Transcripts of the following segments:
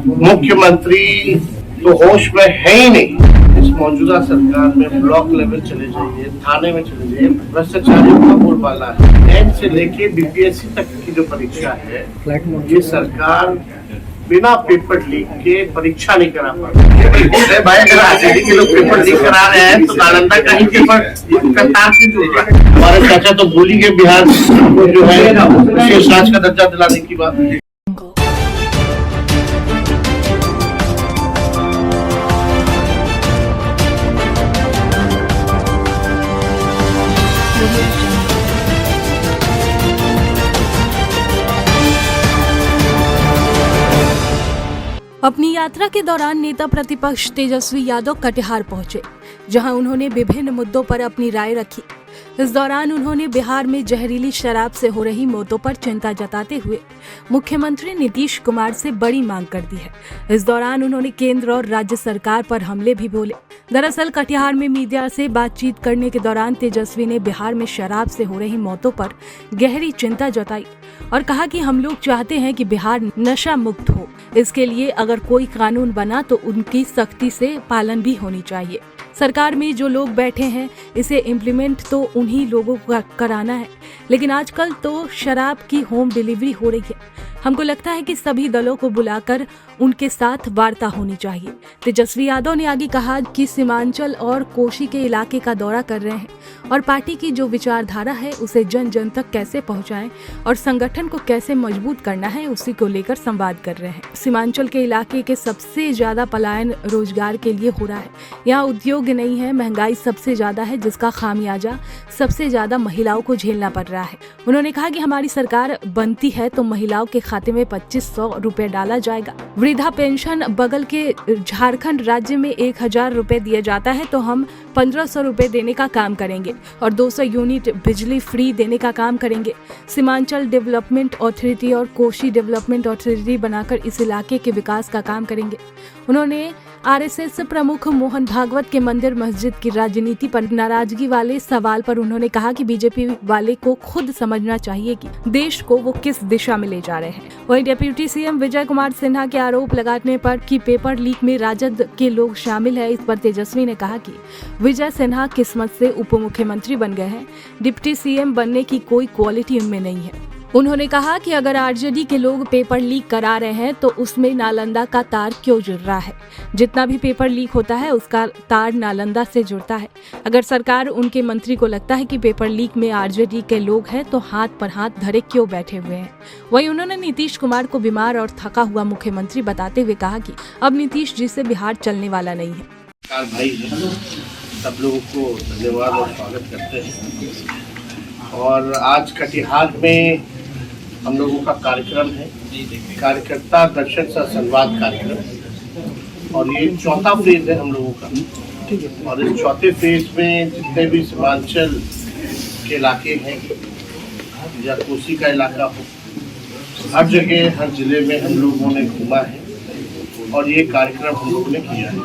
मुख्यमंत्री तो होश में है ही नहीं। इस मौजूदा सरकार में ब्लॉक लेवल चले जाइए, थाने में चले जाइए, भ्रष्टाचारियों का बोलबाला है। टेंथ से लेके बीपीएससी तक की जो परीक्षा है, ये सरकार बिना पेपर लीक के परीक्षा नहीं करा पाती। भाई अगर आरजेडी के लोग पेपर लीक करा रहे हैं तो नालंदा का ही पेपर कतार से जुड़ रहा है। हमारे चाचा तो भूल ही गए बिहार को जो है विशेष राज्य का दर्जा दिलाने की बात। अपनी यात्रा के दौरान नेता प्रतिपक्ष तेजस्वी यादव कटिहार पहुंचे, जहां उन्होंने विभिन्न मुद्दों पर अपनी राय रखी। इस दौरान उन्होंने बिहार में जहरीली शराब से हो रही मौतों पर चिंता जताते हुए मुख्यमंत्री नीतीश कुमार से बड़ी मांग कर दी है। इस दौरान उन्होंने केंद्र और राज्य सरकार पर हमले भी बोले। दरअसल कटिहार में मीडिया से बातचीत करने के दौरान तेजस्वी ने बिहार में शराब से हो रही मौतों पर गहरी चिंता जताई और कहा कि हम लोग चाहते हैं कि बिहार नशा मुक्त हो। इसके लिए अगर कोई कानून बना तो उनकी सख्ती से पालन भी होनी चाहिए। सरकार में जो लोग बैठे हैं इसे इम्प्लीमेंट तो उन्हीं लोगों को कराना है, लेकिन आजकल तो शराब की होम डिलीवरी हो रही है। हमको लगता है कि सभी दलों को बुलाकर उनके साथ वार्ता होनी चाहिए। तेजस्वी यादव ने आगे कहा कि सीमांचल और कोशी के इलाके का दौरा कर रहे हैं और पार्टी की जो विचारधारा है उसे जन जन तक कैसे पहुंचाएं और संगठन को कैसे मजबूत करना है उसी को लेकर संवाद कर रहे हैं। सीमांचल के इलाके के सबसे ज्यादा पलायन रोजगार के लिए हो रहा है। यहाँ उद्योग नहीं है, महंगाई सबसे ज्यादा है, जिसका खामियाजा सबसे ज्यादा महिलाओं को झेलना पड़ रहा है। उन्होंने कहा कि हमारी सरकार बनती है तो महिलाओं के खाते में 2500 रुपए डाला जाएगा। वृद्धा पेंशन बगल के झारखंड राज्य में 1000 रुपए दिया जाता है तो हम 1500 रुपए देने का काम करेंगे और 200 यूनिट बिजली फ्री देने का काम करेंगे। सीमांचल डेवलपमेंट अथॉरिटी और कोशी डेवलपमेंट अथॉरिटी बनाकर इस इलाके के विकास का काम करेंगे। उन्होंने आरएसएस प्रमुख मोहन भागवत के मंदिर मस्जिद की राजनीति पर नाराजगी वाले सवाल पर उन्होंने कहा कि बीजेपी वाले को खुद समझना चाहिए कि देश को वो किस दिशा में ले जा रहे हैं। वहीं डिप्टी सीएम विजय कुमार सिन्हा के आरोप लगाने पर कि पेपर लीक में राजद के लोग शामिल है, इस पर तेजस्वी ने कहा कि विजय सिन्हा किस्मत से उप मुख्यमंत्री बन गए हैं, डिप्टी सीएम बनने की कोई क्वालिटी उनमें नहीं है। उन्होंने कहा कि अगर आरजेडी के लोग पेपर लीक करा रहे हैं तो उसमें नालंदा का तार क्यों जुड़ रहा है। जितना भी पेपर लीक होता है उसका तार नालंदा से जुड़ता है। अगर सरकार उनके मंत्री को लगता है कि पेपर लीक में आरजेडी के लोग हैं तो हाथ पर हाथ धरे क्यों बैठे हुए हैं। वहीं उन्होंने नीतीश कुमार को बीमार और थका हुआ मुख्यमंत्री बताते हुए कहा कि अब नीतीश जी से बिहार चलने वाला नहीं है। भाई सब लोगों को धन्यवाद और स्वागत करते हैं। और आज कटिहार में हम लोगों का कार्यक्रम है, कार्यकर्ता दर्शन सह संवाद कार्यक्रम, और ये चौथा फेज है हम लोगों का। और इस चौथे फेज में जितने भी सीमांचल के इलाके हैं या कोसी का इलाका हो, हर जगह हर जिले में हम लोगों ने घूमा है और ये कार्यक्रम हम लोगों ने किया है।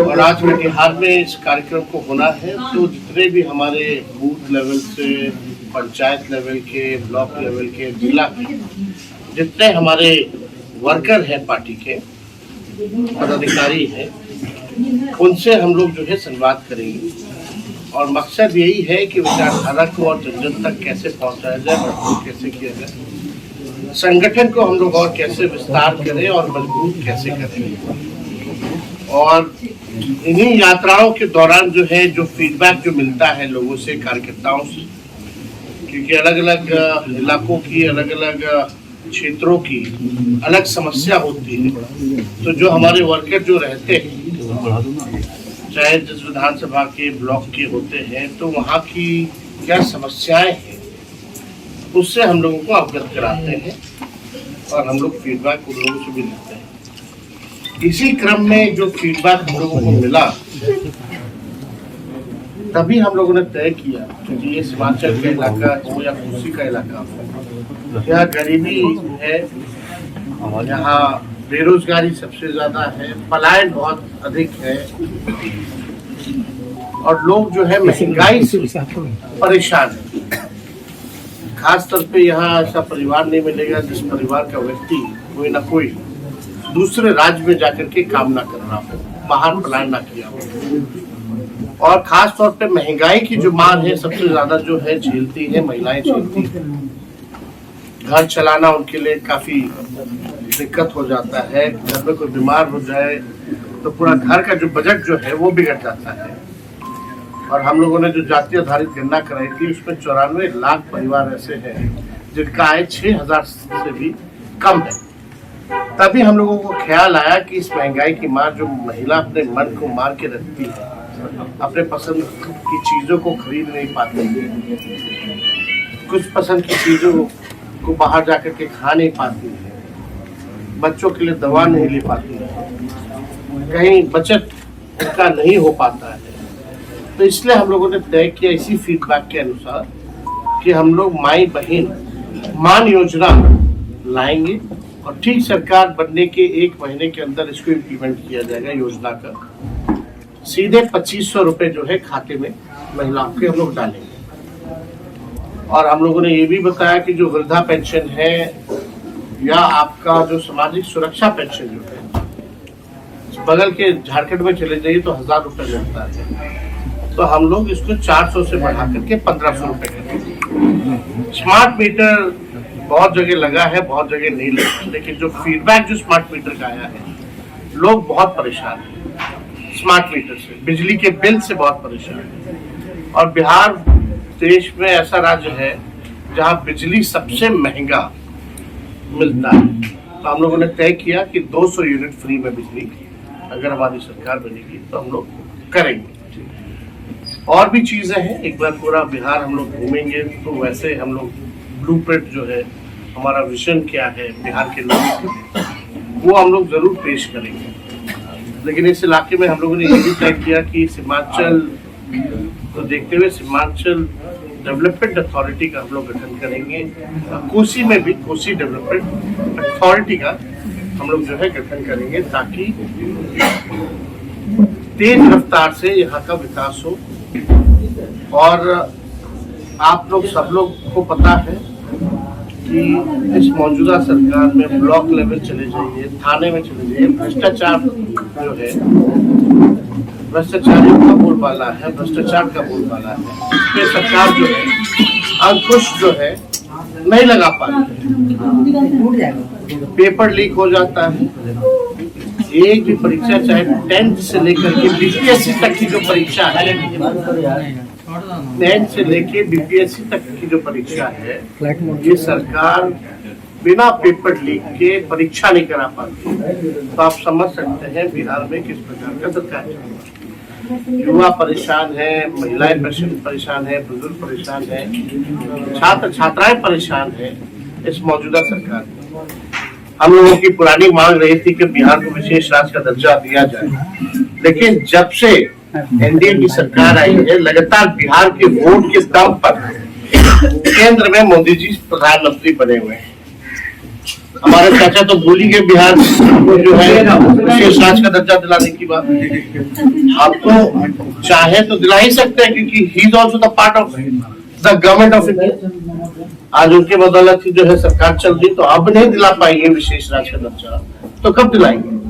और आज कटिहार में इस कार्यक्रम को होना है तो जितने भी हमारे बूथ लेवल से पंचायत लेवल के, ब्लॉक लेवल के, जिला के जितने हमारे वर्कर हैं, पार्टी के पदाधिकारी हैं, उनसे हम लोग जो है संवाद करेंगे। और मकसद यही है कि विचारधारा को और जन जन तक कैसे पहुंचाया जाए, मजबूत कैसे किया जाए, संगठन को हम लोग और कैसे विस्तार करें और मजबूत कैसे करें। और इन्हीं यात्राओं के दौरान जो है जो फीडबैक जो मिलता है लोगों से, कार्यकर्ताओं से, क्योंकि अलग अलग इलाकों की, अलग अलग क्षेत्रों की अलग समस्या होती है, तो जो हमारे वर्कर जो रहते हैं, चाहे जिस विधानसभा के ब्लॉक के होते हैं, तो वहाँ की क्या समस्याएं हैं उससे हम लोगों को अवगत कराते हैं और हम लोग फीडबैक उन लोगों से भी लेते हैं। इसी क्रम में जो फीडबैक हम लोगों को मिला तभी हम लोगों ने तय किया कि ये सीमांचल का इलाका हो या कोसी का इलाका हो, यहाँ गरीबी है, यहाँ बेरोजगारी सबसे ज्यादा है, पलायन बहुत अधिक है और लोग जो है महंगाई से परेशान है। खास तौर पे यहाँ ऐसा परिवार नहीं मिलेगा जिस परिवार का व्यक्ति कोई ना कोई दूसरे राज्य में जाकर के काम ना करना हो, बाहर पलायन ना किया हो। और खास तौर पे महंगाई की जो मार है सबसे ज्यादा जो है झेलती है महिलाएं झेलती है। घर चलाना उनके लिए काफी दिक्कत हो जाता है। घर में कोई बीमार हो जाए तो पूरा घर का जो बजट जो है वो बिगड़ जाता है। और हम लोगों ने जो जाति आधारित गणना कराई थी उसमें 94 लाख परिवार ऐसे हैं जिनका आय 6,000 से भी कम है। तभी हम लोगों को ख्याल आया कि इस महंगाई की मार जो महिला अपने मन को मार के रखती है, अपने पसंद की चीजों को खरीद नहीं पाती है, कुछ पसंद की चीजों को बाहर जाकर के खा नहीं पाती है, बच्चों के लिए दवा नहीं ले पाती है, कहीं बचत उनका नहीं हो पाता है। तो इसलिए हम लोगों ने तय किया इसी फीडबैक के अनुसार कि हम लोग माई बहन मान योजना लाएंगे और ठीक सरकार बनने के 1 महीने के अंदर इसको इम्प्लीमेंट किया जाएगा। योजना का सीधे 2500 रुपए जो है खाते में महिलाओं के हम लोग डालेंगे। और हम लोगों ने ये भी बताया कि जो वृद्धा पेंशन है या आपका जो सामाजिक सुरक्षा पेंशन जो है, बगल के झारखंड में चले जाइए तो 1000 रुपए मिलता है, तो हम लोग इसको 400 से बढ़ा करके 1500 रुपए करेंगे। स्मार्ट मीटर बहुत जगह लगा है, बहुत जगह नहीं लगा, लेकिन जो फीडबैक जो स्मार्ट मीटर का आया है, लोग बहुत परेशान हैं स्मार्ट मीटर से, बिजली के बिल से बहुत परेशान है। और बिहार देश में ऐसा राज्य है जहां बिजली सबसे महंगा मिलता है। तो हम लोगों ने तय किया कि 200 यूनिट फ्री में बिजली अगर हमारी सरकार बनेगी तो हम लोग करेंगे। और भी चीजें हैं, एक बार पूरा बिहार हम लोग घूमेंगे तो वैसे हम लोग ब्लूप्रिंट जो है, हमारा विजन क्या है बिहार के लोगों के लिए, वो हम लोग जरूर पेश करेंगे। लेकिन इस इलाके में हम लोगों ने ये भी तय किया कि सीमांचल को देखते हुए सीमांचल डेवलपमेंट अथॉरिटी का हम लोग गठन करेंगे। कोसी में भी कोसी डेवलपमेंट अथॉरिटी का हम लोग जो है गठन करेंगे ताकि तेज रफ्तार से यहाँ का विकास हो। और आप लोग सब लोग को पता है कि इस मौजूदा सरकार में ब्लॉक लेवल चले जाइए, थाने में चले जाइए, भ्रष्टाचार जो है, भ्रष्टाचारियों का बोलबाला है, भ्रष्टाचार का बोलबाला है। इस पे सरकार जो है अंकुश जो है नहीं लगा पाती, पेपर लीक हो जाता है। एक भी परीक्षा चाहे 10th से लेकर के बीपीएससी तक की जो परीक्षा है, 10th से लेके बीपीएससी तक की जो परीक्षा है, ये सरकार बिना पेपर लीक के परीक्षा नहीं करा पाती। तो आप समझ सकते हैं बिहार में किस प्रकार का सरकार है। युवा परेशान है, महिलाएं परेशान है, बुजुर्ग परेशान है, छात्र छात्राएं परेशान है इस मौजूदा सरकार में। हम लोगों की पुरानी मांग रही थी कि बिहार को विशेष राज्य का दर्जा दिया जाए, लेकिन जब से एनडीए की सरकार आई है, लगातार बिहार के वोट के दम पर केंद्र में मोदी जी प्रधानमंत्री बने हुए हैं। हमारे चाचा तो भूल ही गए बिहार को जो है विशेष राज्य का दर्जा दिलाने की बात। आप तो चाहे तो दिला ही सकते हैं, क्योंकि he is also the part of the government of India. आज उनके बदौलत ही जो है सरकार चल रही, तो अब नहीं दिला पाएंगे विशेष राज्य का दर्जा, तो कब दिलाएंगे?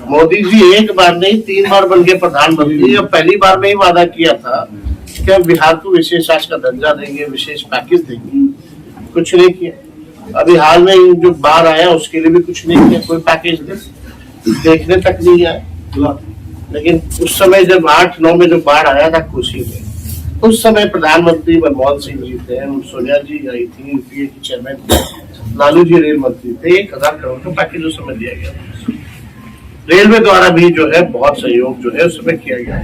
मोदी जी एक बार नहीं 3 बार बन गए प्रधानमंत्री, और पहली बार में ही वादा किया था कि हम बिहार को विशेष राज्य का दर्जा देंगे, विशेष पैकेज देंगे, कुछ नहीं किया। अभी हाल में जो बाढ़ आया उसके लिए भी कुछ नहीं किया, कोई पैकेज देखने तक नहीं आया। लेकिन उस समय जब 8-9 में जो बाढ़ आया था कोसी में, उस समय प्रधानमंत्री मनमोहन सिंह जी थे, सोनिया जी आई थी, यूपीए की चेयरमैन, लालू जी रेल मंत्री थे, 1000 करोड़ का पैकेज उस समय दिया गया। रेलवे द्वारा भी जो है बहुत सहयोग जो है उस समय किया गया।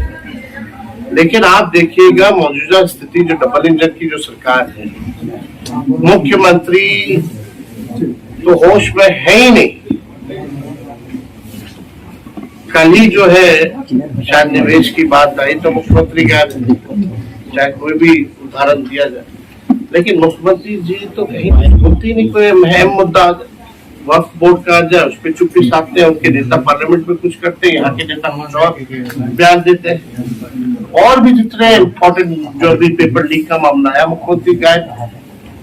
लेकिन आप देखिएगा मौजूदा स्थिति जो डबल इंजन की जो सरकार है, मुख्यमंत्री तो होश में है ही नहीं। कल ही जो है शायद निवेश की बात आई तो मुख्यमंत्री क्या, चाहे कोई भी उदाहरण दिया जाए, लेकिन मुख्यमंत्री जी तो कहीं बोलती नहीं। कोई अहम मुद्दा वक्फ बोर्ड का आ जाए उस पर चुप्पी साधते हैं, उनके नेता पार्लियामेंट में कुछ करते हैं, यहाँ के नेता कुछ और बयान देते हैं। और भी जितने इम्पोर्टेंट जो अभी पेपर लीक का मामला है, मुख्यमंत्री गए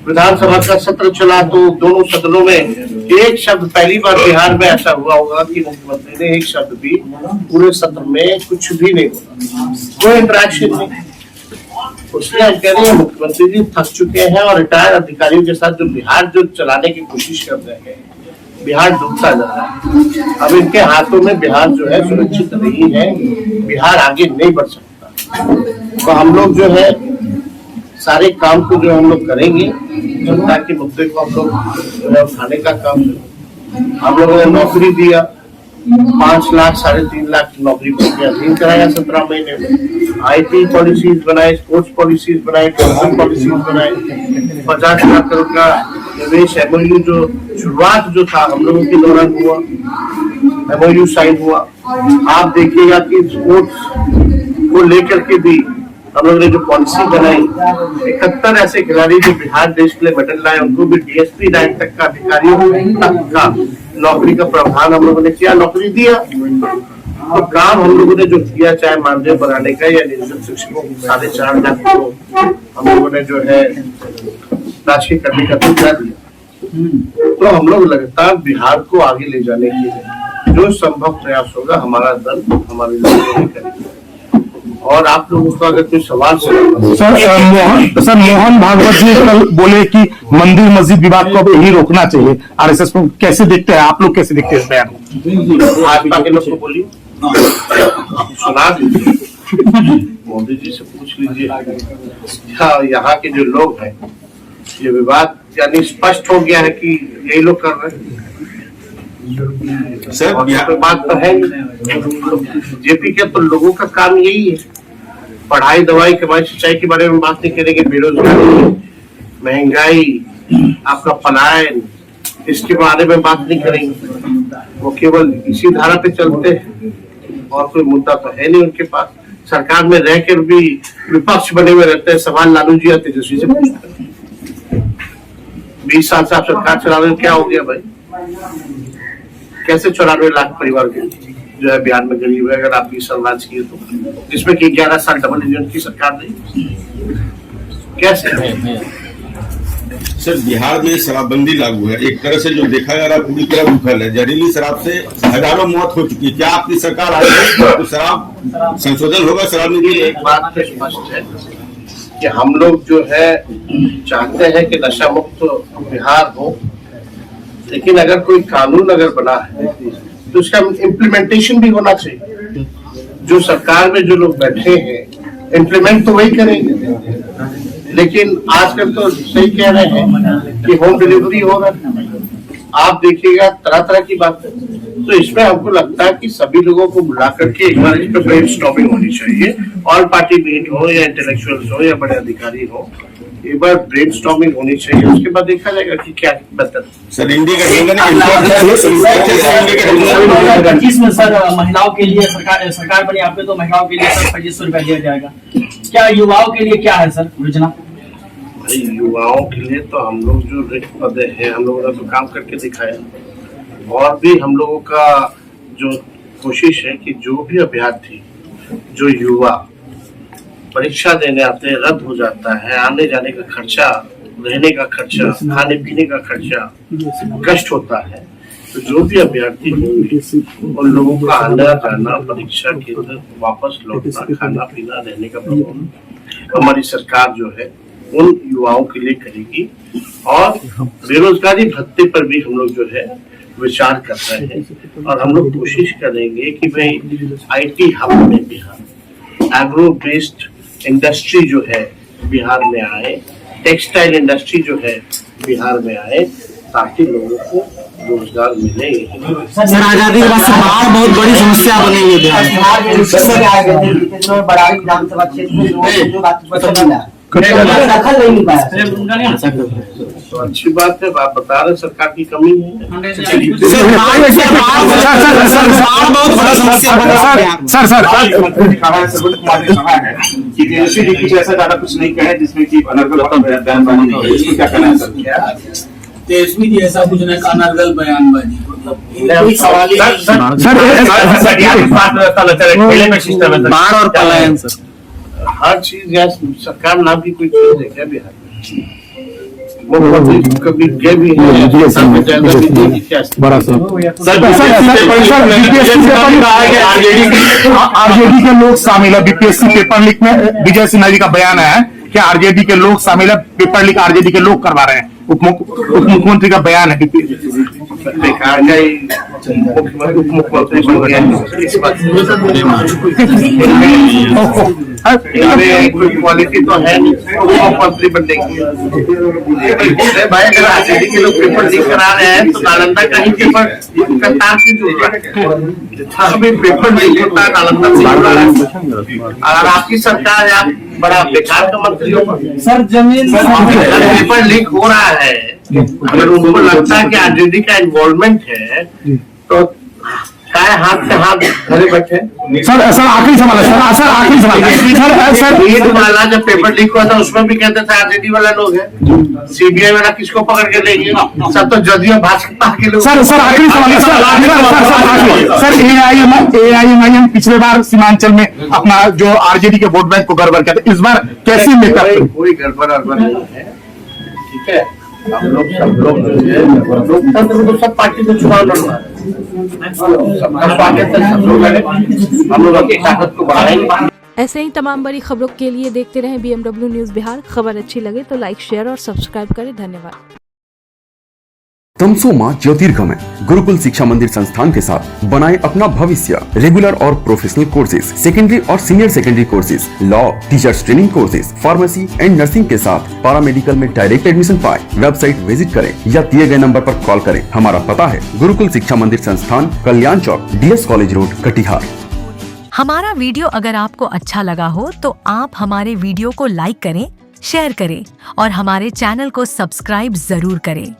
विधानसभा का सत्र चला तो दोनों सदनों में एक शब्द, पहली बार बिहार में ऐसा हुआ होगा कि मुख्यमंत्री ने एक शब्द भी पूरे सत्र में कुछ भी नहीं बोला, कोई इंटरेक्शन नहीं। उसलिए हम कह रहे हैं मुख्यमंत्री जी थक चुके हैं और रिटायर्ड अधिकारियों के साथ जो बिहार जो चलाने की कोशिश कर रहे हैं, बिहार डूबता जा रहा है। अब इनके हाथों में बिहार जो है सुरक्षित नहीं है, बिहार आगे नहीं बढ़ सकता। तो हम लोग जो है सारे काम को जो हम लोग करेंगे, जनता के मुद्दे को हम लोग जो है उठाने का काम। हम लोगों ने नौकरी दिया, 5 लाख 3.5 लाख की नौकरी को अधीन कराया 17 महीने में। IT पॉलिसीज बनाए, स्पोर्ट्स पॉलिसीज बनाए, टूरिज्म पॉलिसीज बनाए, 50 लाख करोड़ का निवेश MOU जो शुरुआत जो था हम लोगों के दौरान हुआ, MOU साइन हुआ। आप देखिएगा कि स्पोर्ट्स को लेकर के भी हम लोगों ने जो पॉलिसी बनाई, 71 ऐसे खिलाड़ी जो बिहार देश के लिए मेडल लाए, उनको भी DSP रैंक तक का अधिकारियों तक का नौकरी का प्रावधान हम लोगों ने किया, नौकरी दिया। तो काम हम लोगों ने जो किया, चाहे मानदेय बढ़ाने का या नियोजित शिक्षकों 4.5 लाख को हम लोगों ने जो है राशि करने का फैसला दिया। तो हम लोग लगातार बिहार को आगे ले जाने के लिए जो संभव प्रयास होगा हमारा दल हमारे लोगों ने करेगा। और आप लोगों को अगर कोई सवाल सर मोहन भागवत जी कल बोले कि मंदिर मस्जिद विवाद को अब यही रोकना चाहिए। RSS को कैसे देखते हैं आप लोग, कैसे देखते हैं इस बयान को? भाजपा के लोग को बोलिए, सुना दीजिए, मोदी जी से पूछ लीजिए। यहाँ के जो लोग हैं, ये विवाद यानी स्पष्ट हो गया है कि यही लोग कर रहे हैं सर। बात तो है जेपी के तो लोगों का काम यही है, पढ़ाई दवाई के बारे सिंचाई के बारे में बात नहीं करेंगे, बेरोजगारी, महंगाई, आपका पलायन, इसके बारे में बात नहीं करेंगे। वो केवल इसी धारा पे चलते हैं और कोई मुद्दा तो है नहीं उनके पास। सरकार में रहकर भी विपक्ष बने हुए रहते हैं। सवाल लालू जी या तेजस्वी से पूछते हैं, 20 साल से आप सरकार चला रहे हो, क्या हो गया भाई? कैसे 94 लाख परिवार के जो है बिहार में गरीब है अगर आप 20 साल राज किए तो, जिसमें कि 11 साल डबल इंजन की सरकार नहीं, कैसे है? सर बिहार में शराबबंदी लागू है, एक तरह से जो देखा जा रहा है पूरी तरह विफल है। जहरीली शराब से हजारों मौत हो चुकी है। क्या आपकी सरकार आई तो शराब संशोधन होगा? शराब नीति एक बात तो स्पष्ट है कि हम लोग जो है चाहते हैं कि नशा मुक्त बिहार हो, लेकिन अगर कोई कानून अगर बना है तो उसका इम्प्लीमेंटेशन भी होना चाहिए। जो सरकार में जो लोग बैठे हैं इम्प्लीमेंट तो वही करेंगे, लेकिन आजकल तो सही कह रहे हैं कि होम डिलीवरी हो रहा है, आप देखिएगा तरह तरह की बात है। तो इसमें हमको लगता है कि सभी लोगों को बुला करके एक बार इस पर ब्रेनस्टॉर्मिंग होनी चाहिए, ऑल पार्टी मीट हो या इंटेलेक्चुअल्स हो या बड़े अधिकारी हो, एक बार ब्रेनस्टॉर्मिंग होनी चाहिए, उसके बाद देखा जाएगा कि क्या बेहतर। सर इंडिया जिसमें सर महिलाओं के लिए सरकार बनी आपने तो महिलाओं के लिए सर 2500 रुपया दिया जाएगा, क्या युवाओं के लिए क्या है सर योजना? भाई युवाओं के लिए तो हम लोग जो रिक्त पदे हैं हम लोगों ने तो काम करके दिखाया, और भी हम लोगों का जो कोशिश है कि जो भी अभ्यर्थी जो युवा परीक्षा देने आते हैं रद्द हो जाता है, आने जाने का खर्चा, रहने का खर्चा, खाने पीने का खर्चा कष्ट होता है, तो जो भी अभ्यर्थी होंगे उन लोगों का आना जाना, परीक्षा केंद्र वापस लौटना, खाना पीना, रहने का प्रबंध हमारी सरकार जो है उन युवाओं के लिए करेगी। और बेरोजगारी भत्ते पर भी हम लोग जो है विचार कर रहे हैं, और हम लोग कोशिश करेंगे कि भाई IT हब में बिहार, एग्रो बेस्ड इंडस्ट्री जो है बिहार में आए, टेक्सटाइल इंडस्ट्री जो है बिहार में आए, ताकि लोगों को रोजगार मिले। सर आजादी के बाद से बाढ़ बहुत बड़ी समस्या बनी हुई है बिहार में। विधानसभा क्षेत्र में जो बात दखल नहीं पाया, तो अच्छी बात है, आप बता रहे सरकार की कमी है। ऐसा ज्यादा कुछ नहीं कहे जिसमें कि बयानबाजी हो, इसमें क्या कहना है सर? तेजस्वी जी ऐसा कुछ नहीं, अनर्गल बयानबाजी बाढ़ और पलायन सर, हर चीज सरकार नाम की कोई चीज है क्या बिहार में? मुख्यमंत्री कभी गए भी हैं, साथ में जायजा भी देगी क्या बड़ा सर आरजेडी के लोग शामिल है बीपीएससी पेपर लीक में। विजय सिन्हा जी का बयान है कि आरजेडी के लोग शामिल है, पेपर लीक आरजेडी के लोग करवा रहे हैं। उप मुख्यमंत्री का बयान है। बेकार का ही उप मुख्यमंत्री बन गया इस बात कोई क्वालिटी तो है नहीं उप मुख्यमंत्री बनने की। भाई अगर आरजेडी के लोग पेपर लीक करा रहे हैं तो नालंदा का ही पेपर का तार से जुड़ रहा है। अभी पेपर लीक होता है नालंदा से जुड़ रहा है। अगर आपकी सरकार है, आप बड़ा बेकार का मंत्री होगा सर जमीन पेपर लीक हो रहा है। अगर उनको लगता है कि आरजेडी का इन्वॉल्वमेंट है तो काय हाथ से हाथ धरे बैठे। सर आखिरी सवाल है सर आखिरी सवाल सर ईद वाला जब पेपर लीक हुआ था उसमें भी कहते थे आरजेडी वाला लोग हैं, सीबीआई वाला किसको पकड़ के लेंगे, सब तो जदयू भाजपा के लोग। सर आखिरी सवाल है सर एआईएमआईएम पिछले बार सीमांचल में अपना जो आरजेडी के वोट बैंक को गड़बड़ किया था, इस बार कैसे मेकअप? कोई गड़बड़ नहीं है, ठीक है। हम लोग सब लोग जो है लोकतंत्र में तो सब पार्टी को चुनाव लड़ना है, सबका स्वागत है, सब लोग लड़े, हम लोग अपनी ताकत को बढ़ाएंगे। ऐसे ही तमाम बड़ी खबरों के लिए देखते रहें BMW न्यूज बिहार। खबर अच्छी लगे तो लाइक, शेयर और सब्सक्राइब करें। धन्यवाद। तमसो मां ज्योतिर्गमय गुरुकुल शिक्षा मंदिर संस्थान के साथ बनाए अपना भविष्य। रेगुलर और प्रोफेशनल कोर्सेज, सेकेंडरी और senior secondary courses, law, teachers training courses, pharmacy and nursing के साथ पैरामेडिकल में डायरेक्ट एडमिशन पाए। वेबसाइट विजिट करें या दिए गए नंबर पर कॉल करें। हमारा पता है गुरुकुल शिक्षा मंदिर संस्थान, कल्याण चौक, DS कॉलेज रोड, कटिहार। हमारा वीडियो अगर आपको अच्छा लगा हो तो आप हमारे वीडियो को लाइक करें, शेयर करें और हमारे चैनल को सब्सक्राइब जरूर करें।